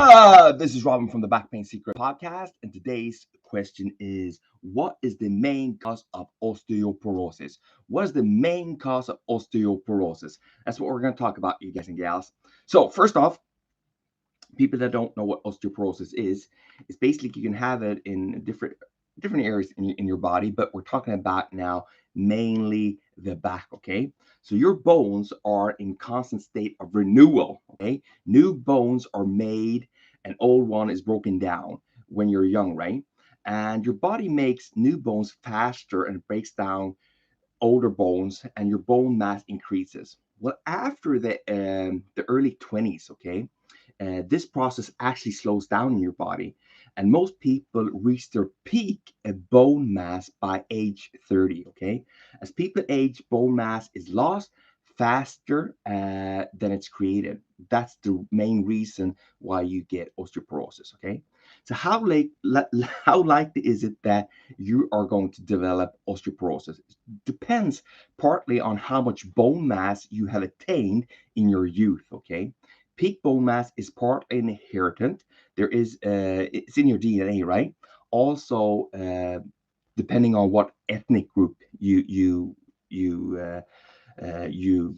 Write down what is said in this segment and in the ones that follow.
This is Robin from the Back Pain Secret podcast, and today's question is: what is the main cause of osteoporosis? What is the main cause of osteoporosis? That's what we're going to talk about, you guys and gals. So, first off, people that don't know what osteoporosis is, it's basically you can have it in different areas in your body, but we're talking about now mainly the back. Okay, so your bones are in constant state of renewal. Okay, new bones are made, and old one is broken down when you're young, right? And your body makes new bones faster and breaks down older bones, and your bone mass increases. Well, after the early 20s, okay, this process actually slows down in your body, and most people reach their peak bone mass by age 30. Okay, as people age, bone mass is lost faster than it's created. That's the main reason why you get osteoporosis. Okay, so how likely is it that you are going to develop osteoporosis? Depends partly on how much bone mass you have attained in your youth. Okay, peak bone mass is partly inherited. It's in your DNA, right? Also, depending on what ethnic group you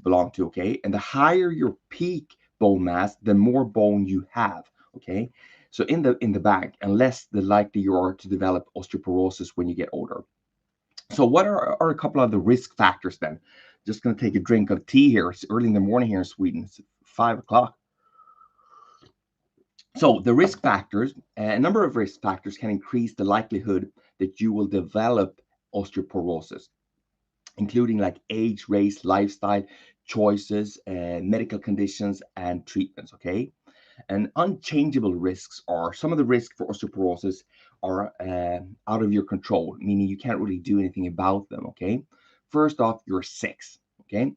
belong to. Okay, and the higher your peak bone mass, the more bone you have. Okay, so in the back, and less the likely you are to develop osteoporosis when you get older. So what are a couple of the risk factors then? Just going to take a drink of tea here. It's early in the morning here in Sweden. It's 5 o'clock. So the risk factors, a number of risk factors can increase the likelihood that you will develop osteoporosis, including like age, race, lifestyle choices, medical conditions, and treatments. Okay, and unchangeable risks are some of the risks for osteoporosis are out of your control, meaning you can't really do anything about them. Okay, first off, your sex. Okay,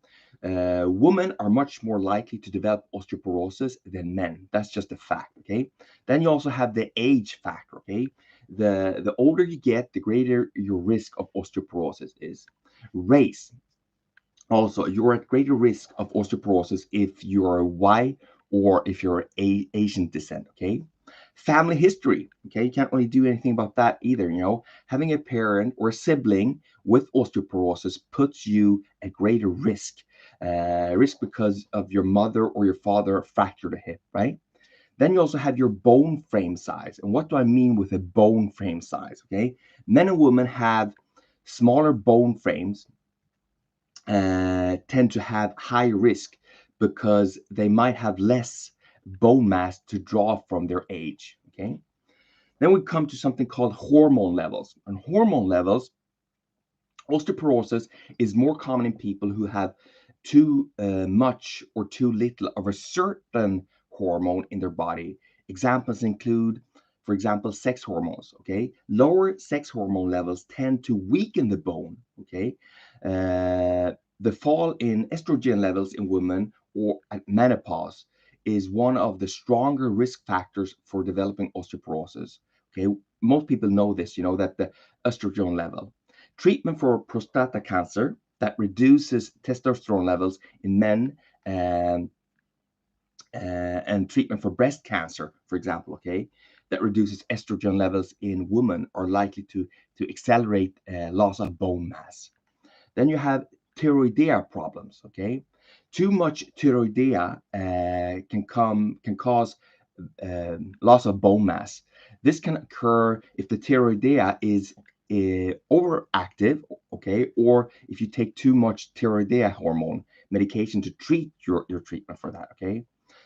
women are much more likely to develop osteoporosis than men. That's just a fact. Okay, then you also have the age factor. Okay, the older you get, the greater your risk of osteoporosis is. Race. Also, you're at greater risk of osteoporosis if you're white or if you're Asian descent. Okay. Family history. Okay. You can't really do anything about that either. Having a parent or a sibling with osteoporosis puts you at greater risk. Risk because of your mother or your father fractured a hip, right? Then you also have your bone frame size. And what do I mean with a bone frame size? Okay. Men and women have smaller bone frames tend to have high risk because they might have less bone mass to draw from their age. Okay. Then we come to something called hormone levels. And hormone levels, osteoporosis is more common in people who have too much or too little of a certain hormone in their body. Examples include, for example, sex hormones. Okay, lower sex hormone levels tend to weaken the bone. Okay, the fall in estrogen levels in women or at menopause is one of the stronger risk factors for developing osteoporosis. Okay, most people know this, that the estrogen level. Treatment for prostate cancer that reduces testosterone levels in men, and treatment for breast cancer, for example, okay, that reduces estrogen levels in women are likely to accelerate loss of bone mass. Then you have thyroidea problems. Okay, too much thyroidea can cause loss of bone mass. This can occur if the thyroidea is overactive, okay, or if you take too much thyroidea hormone medication to treat your treatment for that. Okay,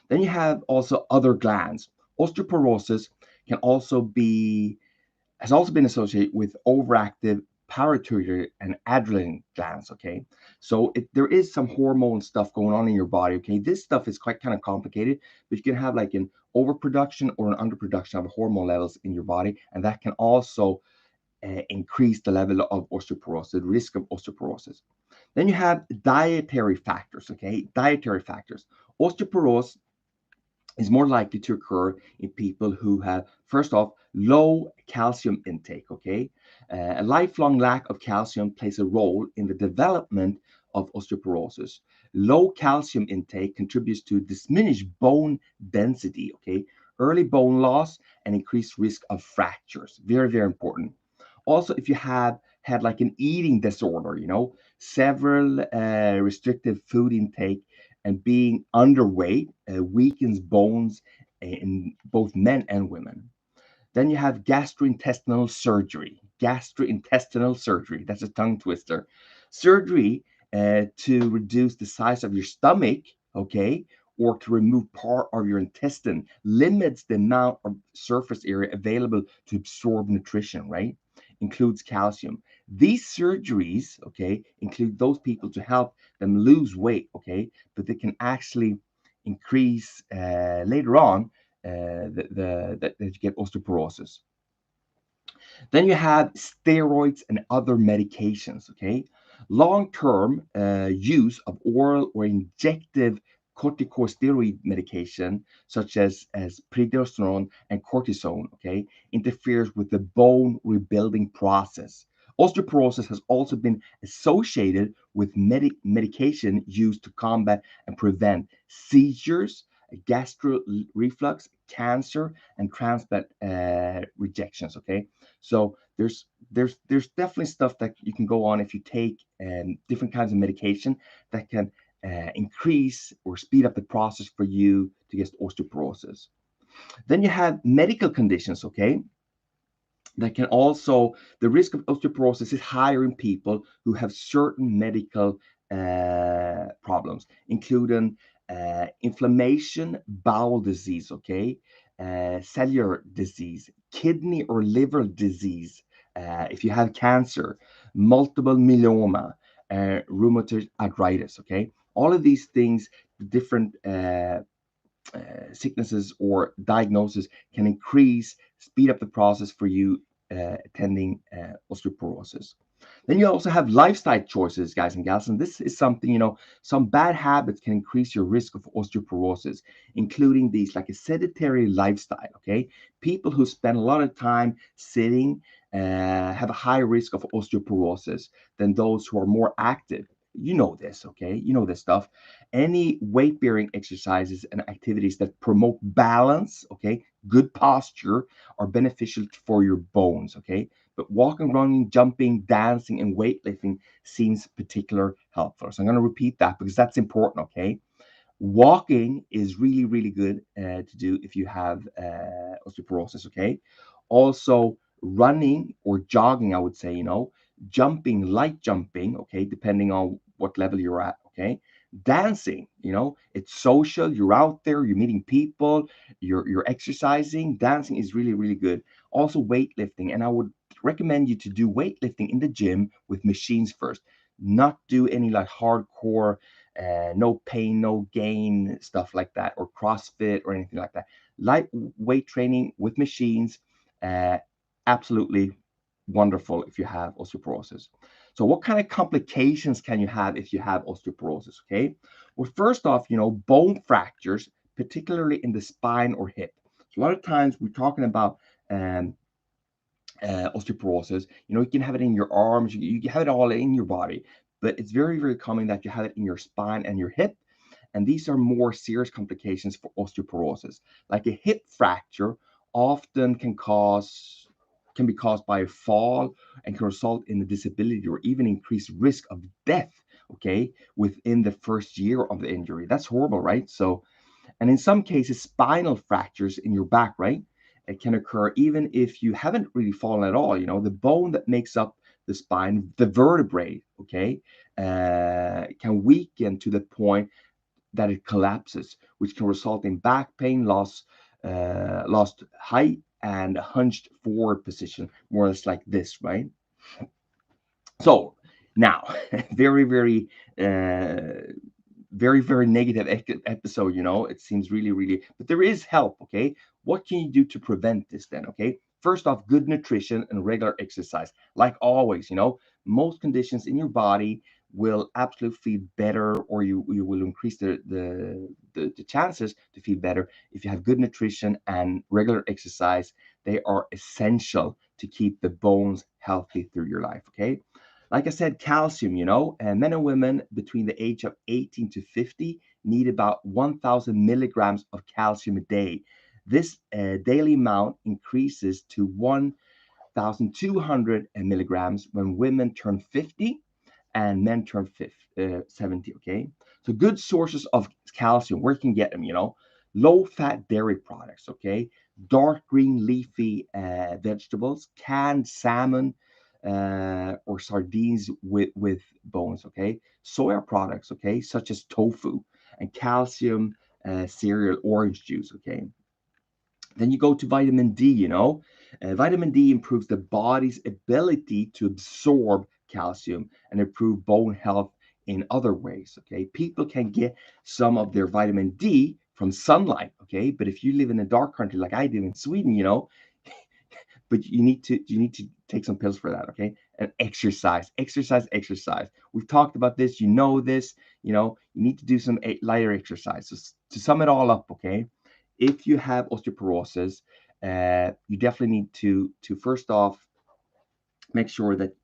then you have also other glands. Osteoporosis can also be has also been associated with overactive pituitary and adrenal glands. Okay, so there is some hormone stuff going on in your body. Okay, this stuff is quite kind of complicated, but you can have like an overproduction or an underproduction of hormone levels in your body, and that can also increase the level of osteoporosis, the risk of osteoporosis. Then you have dietary factors. Okay, dietary factors. Osteoporosis is more likely to occur in people who have, first off, low calcium intake. Okay, a lifelong lack of calcium plays a role in the development of osteoporosis. Low calcium intake contributes to diminished bone density. Okay, early bone loss and increased risk of fractures. Very, very important. Also, if you have had like an eating disorder, several restrictive food intake and being underweight weakens bones in both men and women. Then you have gastrointestinal surgery. Gastrointestinal surgery, that's a tongue twister. Surgery to reduce the size of your stomach, okay, or to remove part of your intestine limits the amount of surface area available to absorb nutrition, right? Includes calcium. These surgeries, okay, include those people to help them lose weight, okay, but they can actually increase later on that you get osteoporosis. Then you have steroids and other medications. Okay, long-term use of oral or injective corticosteroid medication, such as prednisolone and cortisone, okay, interferes with the bone rebuilding process. Osteoporosis has also been associated with medication used to combat and prevent seizures, gastro reflux, cancer, and transplant rejections. Okay, so there's definitely stuff that you can go on if you take different kinds of medication that can increase or speed up the process for you to get osteoporosis. Then you have medical conditions, okay, that can also, the risk of osteoporosis is higher in people who have certain medical problems, including inflammation, bowel disease, okay, cellular disease, kidney or liver disease, if you have cancer, multiple myeloma, rheumatoid arthritis, okay. All of these things, different sicknesses or diagnosis can increase, speed up the process for you attending osteoporosis. Then you also have lifestyle choices, guys and gals, and this is something, some bad habits can increase your risk of osteoporosis, including these like a sedentary lifestyle, okay? People who spend a lot of time sitting have a higher risk of osteoporosis than those who are more active. You know this, okay? You know this stuff. Any weight bearing exercises and activities that promote balance, okay, good posture, are beneficial for your bones, okay? But walking, running, jumping, dancing, and weightlifting seems particularly helpful. So I'm going to repeat that because that's important, okay? Walking is really, really good to do if you have osteoporosis, okay? Also, running or jogging, I would say, jumping, light jumping, okay, depending on what level you're at, okay? Dancing, it's social, you're out there, you're meeting people, you're exercising. Dancing is really, really good. Also, weightlifting, and I would recommend you to do weightlifting in the gym with machines first, not do any like hardcore no pain, no gain stuff like that, or CrossFit or anything like that. Light weight training with machines, uh, absolutely wonderful if you have osteoporosis. So, what kind of complications can you have if you have osteoporosis? Okay. Well, first off, bone fractures, particularly in the spine or hip. So a lot of times we're talking about um, osteoporosis. You can have it in your arms, you can have it all in your body, but it's very, very common that you have it in your spine and your hip. And these are more serious complications for osteoporosis. Like a hip fracture often can be caused by a fall and can result in a disability or even increased risk of death, okay, within the first year of the injury. That's horrible, right? So, and in some cases, spinal fractures in your back, right? It can occur even if you haven't really fallen at all. The bone that makes up the spine, the vertebrae, okay, can weaken to the point that it collapses, which can result in back pain, lost height, and a hunched forward position, more or less like this, right? So now, very, very, very, very negative episode. It seems really, really, but there is help. Okay, what can you do to prevent this then? Okay, first off, good nutrition and regular exercise. Like always, most conditions in your body will absolutely feel better, or you will increase the chances to feel better if you have good nutrition and regular exercise. They are essential to keep the bones healthy through your life. Okay, like I said, calcium, and men and women between the age of 18 to 50 need about 1,000 milligrams of calcium a day. This daily amount increases to 1,200 milligrams when women turn 50 and men turn 70. Okay, so good sources of calcium, where you can get them, low fat dairy products. Okay, dark green leafy vegetables, canned salmon or sardines with bones. Okay, soya products. Okay, such as tofu and calcium cereal, orange juice. Okay, then you go to vitamin D. Vitamin D improves the body's ability to absorb calcium and improve bone health in other ways. Okay, people can get some of their vitamin D from sunlight. Okay, but if you live in a dark country like I do in Sweden, but you need to take some pills for that. Okay, and exercise. We've talked about this. This. You need to do some lighter exercises to sum it all up. Okay, if you have osteoporosis, you definitely need to first off make sure that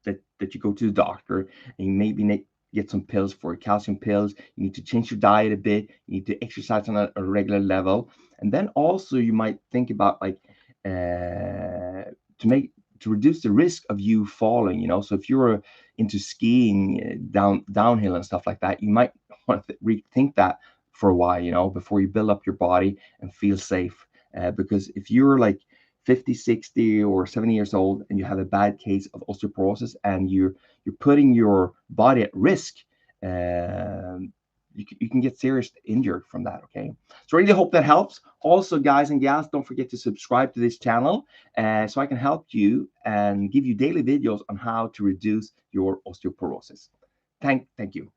you go to the doctor and maybe get some pills for calcium pills. You need to change your diet a bit. You need to exercise on a regular level, and then also you might think about like to make to reduce the risk of you falling. So if you're into skiing downhill and stuff like that, you might want to rethink that for a while, before you build up your body and feel safe. Because if you're like 50, 60, or 70 years old and you have a bad case of osteoporosis and you're putting your body at risk, you can get serious injured from that. Okay, so I really hope that helps. Also, guys and gals, don't forget to subscribe to this channel so I can help you and give you daily videos on how to reduce your osteoporosis. Thank you.